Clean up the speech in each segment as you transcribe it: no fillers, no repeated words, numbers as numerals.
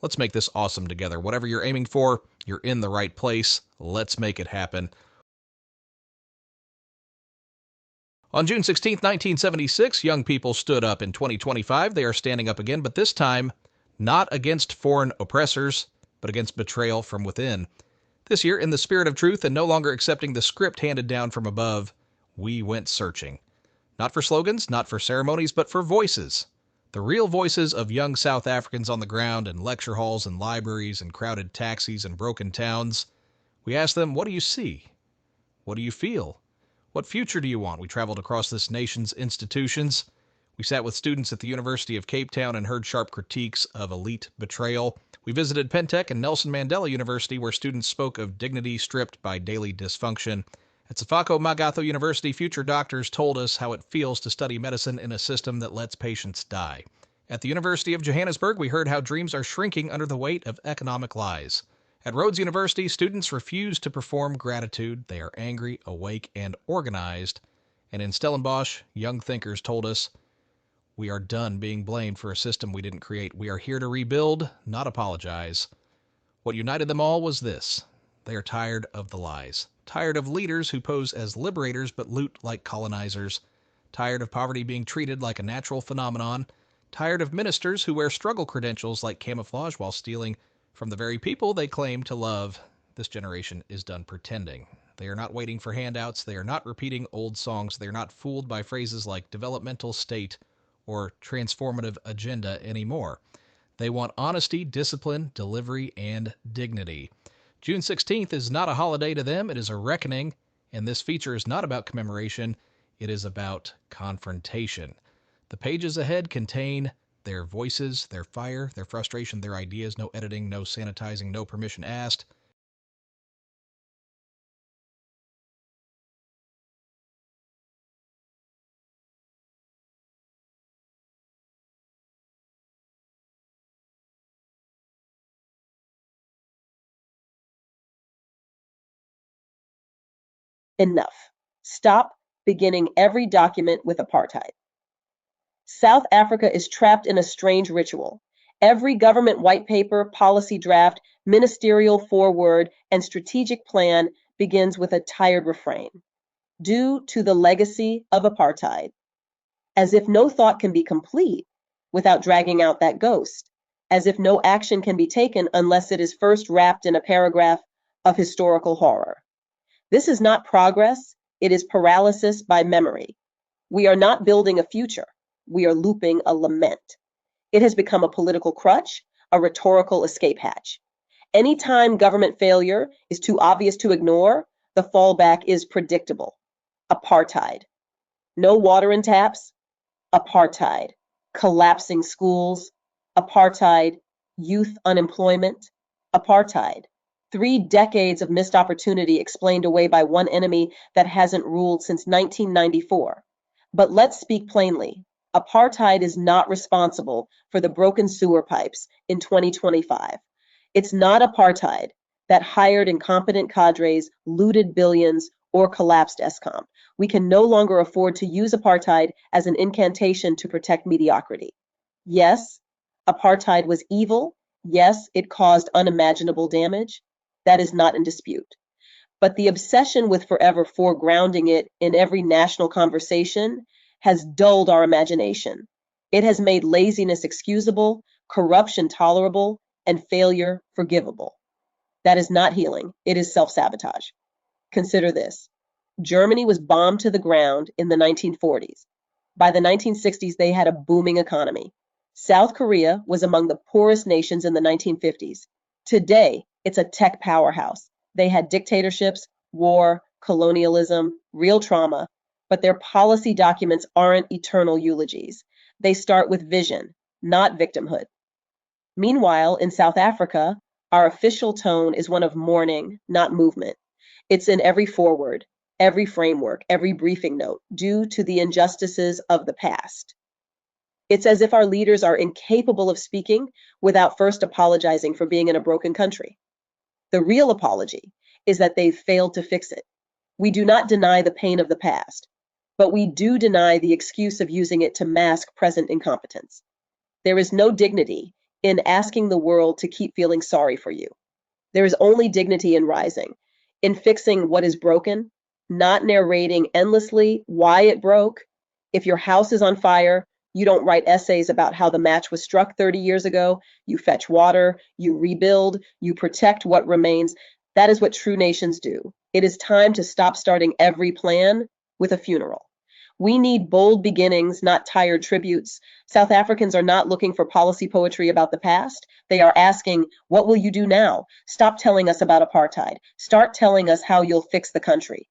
Let's make this awesome together. Whatever you're aiming for, you're in the right place. Let's make it happen. On June 16, 1976, young people stood up. In 2025, they are standing up again, but this time not against foreign oppressors, but against betrayal from within. This year, in the spirit of truth and no longer accepting the script handed down from above, we went searching. Not for slogans, not for ceremonies, but for voices. The real voices of young South Africans on the ground in lecture halls and libraries and crowded taxis and broken towns. We asked them, what do you see? What do you feel? What future do you want? We traveled across this nation's institutions. We sat with students at the University of Cape Town and heard sharp critiques of elite betrayal. We visited Pentec and Nelson Mandela University, where students spoke of dignity stripped by daily dysfunction. At Sefako Magatho University, future doctors told us how it feels to study medicine in a system that lets patients die. At the University of Johannesburg, we heard how dreams are shrinking under the weight of economic lies. At Rhodes University, students refuse to perform gratitude. They are angry, awake, and organized. And in Stellenbosch, young thinkers told us, we are done being blamed for a system we didn't create. We are here to rebuild, not apologize. What united them all was this. They are tired of the lies. Tired of leaders who pose as liberators but loot like colonizers. Tired of poverty being treated like a natural phenomenon. Tired of ministers who wear struggle credentials like camouflage while stealing from the very people they claim to love. This generation is done pretending. They are not waiting for handouts. They are not repeating old songs. They are not fooled by phrases like developmental state or transformative agenda anymore. They want honesty, discipline, delivery, and dignity. June 16th is not a holiday to them. It is a reckoning. And this feature is not about commemoration. It is about confrontation. The pages ahead contain their voices, their fire, their frustration, their ideas. No editing, no sanitizing, no permission asked. Enough. Stop beginning every document with apartheid. South Africa is trapped in a strange ritual. Every government white paper, policy draft, ministerial foreword, and strategic plan begins with a tired refrain. Due to the legacy of apartheid. As if no thought can be complete without dragging out that ghost. As if no action can be taken unless it is first wrapped in a paragraph of historical horror. This is not progress, it is paralysis by memory. We are not building a future, we are looping a lament. It has become a political crutch, a rhetorical escape hatch. Anytime government failure is too obvious to ignore, the fallback is predictable. Apartheid. No water in taps, apartheid. Collapsing schools, apartheid. Youth unemployment, apartheid. 3 decades of missed opportunity explained away by one enemy that hasn't ruled since 1994. But let's speak plainly. Apartheid is not responsible for the broken sewer pipes in 2025. It's not apartheid that hired incompetent cadres, looted billions, or collapsed Eskom. We can no longer afford to use apartheid as an incantation to protect mediocrity. Yes, apartheid was evil. Yes, it caused unimaginable damage. That is not in dispute. But the obsession with forever foregrounding it in every national conversation has dulled our imagination. It has made laziness excusable, corruption tolerable, and failure forgivable. That is not healing, it is self-sabotage. Consider this. Germany was bombed to the ground in the 1940s. By the 1960s, they had a booming economy. South Korea was among the poorest nations in the 1950s. Today, it's a tech powerhouse. They had dictatorships, war, colonialism, real trauma, but their policy documents aren't eternal eulogies. They start with vision, not victimhood. Meanwhile, in South Africa, our official tone is one of mourning, not movement. It's in every foreword, every framework, every briefing note, due to the injustices of the past. It's as if our leaders are incapable of speaking without first apologizing for being in a broken country. The real apology is that they've failed to fix it. We do not deny the pain of the past, but we do deny the excuse of using it to mask present incompetence. There is no dignity in asking the world to keep feeling sorry for you. There is only dignity in rising, in fixing what is broken, not narrating endlessly why it broke. If your house is on fire, you don't write essays about how the match was struck 30 years ago. You fetch water, you rebuild, you protect what remains. That is what true nations do. It is time to stop starting every plan with a funeral. We need bold beginnings, not tired tributes. South Africans are not looking for policy poetry about the past. They are asking, what will you do now? Stop telling us about apartheid. Start telling us how you'll fix the country.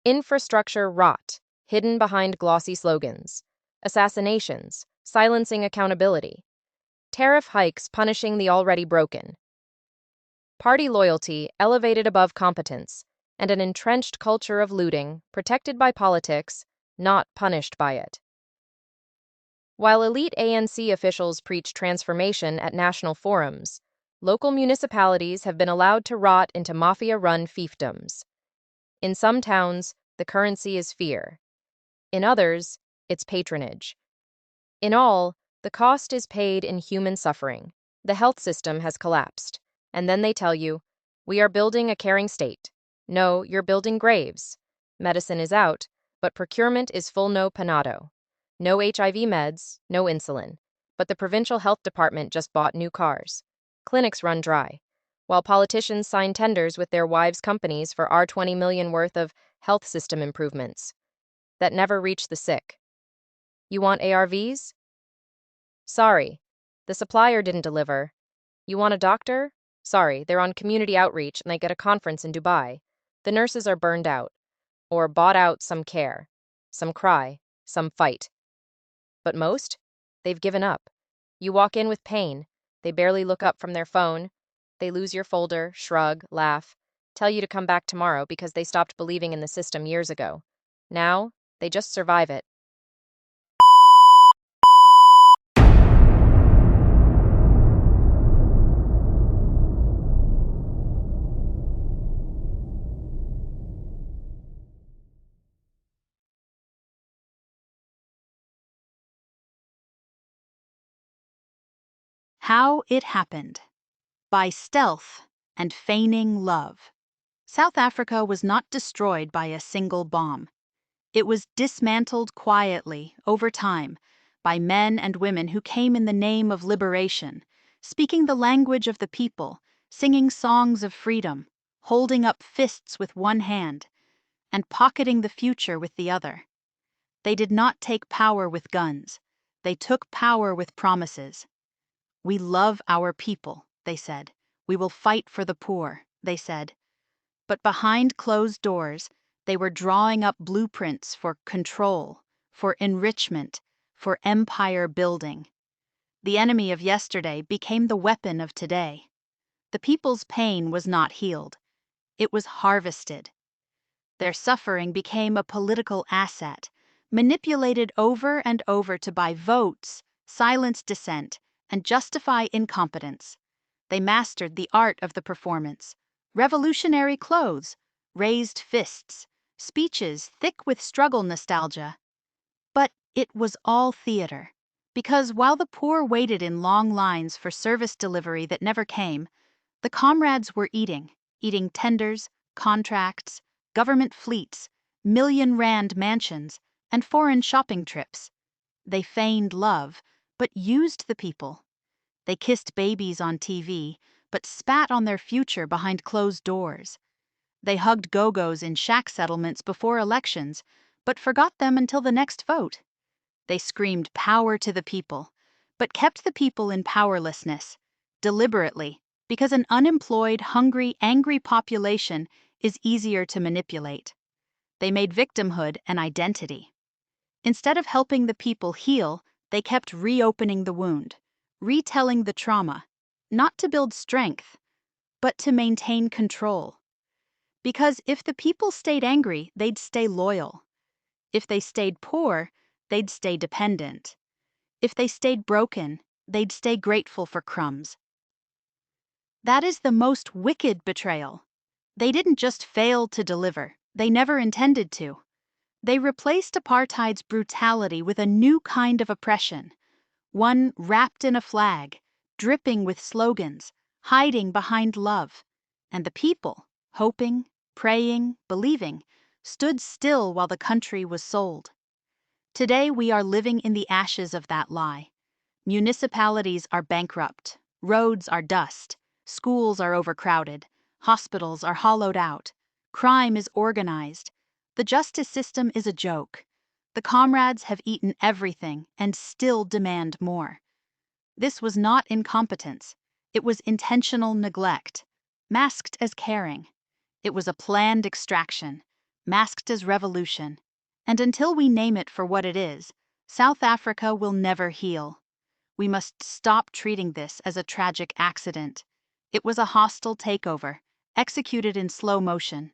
Infrastructure rot, hidden behind glossy slogans. Assassinations, silencing accountability. Tariff hikes punishing the already broken. Party loyalty elevated above competence, and an entrenched culture of looting, protected by politics, not punished by it. While elite ANC officials preach transformation at national forums, local municipalities have been allowed to rot into mafia-run fiefdoms. In some towns, the currency is fear. In others, it's patronage. In all, the cost is paid in human suffering. The health system has collapsed. And then they tell you, we are building a caring state. No, you're building graves. Medicine is out, but procurement is full no panado. No HIV meds, no insulin. But the provincial health department just bought new cars. Clinics run dry. While politicians sign tenders with their wives' companies for our 20 million worth of health system improvements that never reach the sick. You want ARVs? Sorry, the supplier didn't deliver. You want a doctor? Sorry, they're on community outreach and they get a conference in Dubai. The nurses are burned out, or bought out. Some care, some cry, some fight. But most? They've given up. You walk in with pain. They barely look up from their phone. They lose your folder, shrug, laugh, tell you to come back tomorrow because they stopped believing in the system years ago. Now, they just survive it. How It Happened by Stealth and Feigning Love. South Africa was not destroyed by a single bomb. It was dismantled quietly, over time, by men and women who came in the name of liberation, speaking the language of the people, singing songs of freedom, holding up fists with one hand, and pocketing the future with the other. They did not take power with guns. They took power with promises. We love our people, they said. We will fight for the poor, they said. But behind closed doors, they were drawing up blueprints for control, for enrichment, for empire building. The enemy of yesterday became the weapon of today. The people's pain was not healed. It was harvested. Their suffering became a political asset, manipulated over and over to buy votes, silence dissent, and justify incompetence. They mastered the art of the performance. Revolutionary clothes, raised fists, speeches thick with struggle nostalgia. But it was all theater, because while the poor waited in long lines for service delivery that never came, the comrades were eating tenders, contracts, government fleets, million-rand mansions, and foreign shopping trips. They feigned love, but used the people. They kissed babies on TV, but spat on their future behind closed doors. They hugged go-go's in shack settlements before elections, but forgot them until the next vote. They screamed power to the people, but kept the people in powerlessness, deliberately, because an unemployed, hungry, angry population is easier to manipulate. They made victimhood an identity. Instead of helping the people heal, they kept reopening the wound, retelling the trauma, not to build strength, but to maintain control. Because if the people stayed angry, they'd stay loyal. If they stayed poor, they'd stay dependent. If they stayed broken, they'd stay grateful for crumbs. That is the most wicked betrayal. They didn't just fail to deliver, they never intended to. They replaced apartheid's brutality with a new kind of oppression, one wrapped in a flag, dripping with slogans, hiding behind love. And the people, hoping, praying, believing, stood still while the country was sold. Today we are living in the ashes of that lie. Municipalities are bankrupt, roads are dust, schools are overcrowded, hospitals are hollowed out, crime is organized, the justice system is a joke. The comrades have eaten everything and still demand more. This was not incompetence, it was intentional neglect, masked as caring. It was a planned extraction, masked as revolution. And until we name it for what it is, South Africa will never heal. We must stop treating this as a tragic accident. It was a hostile takeover, executed in slow motion,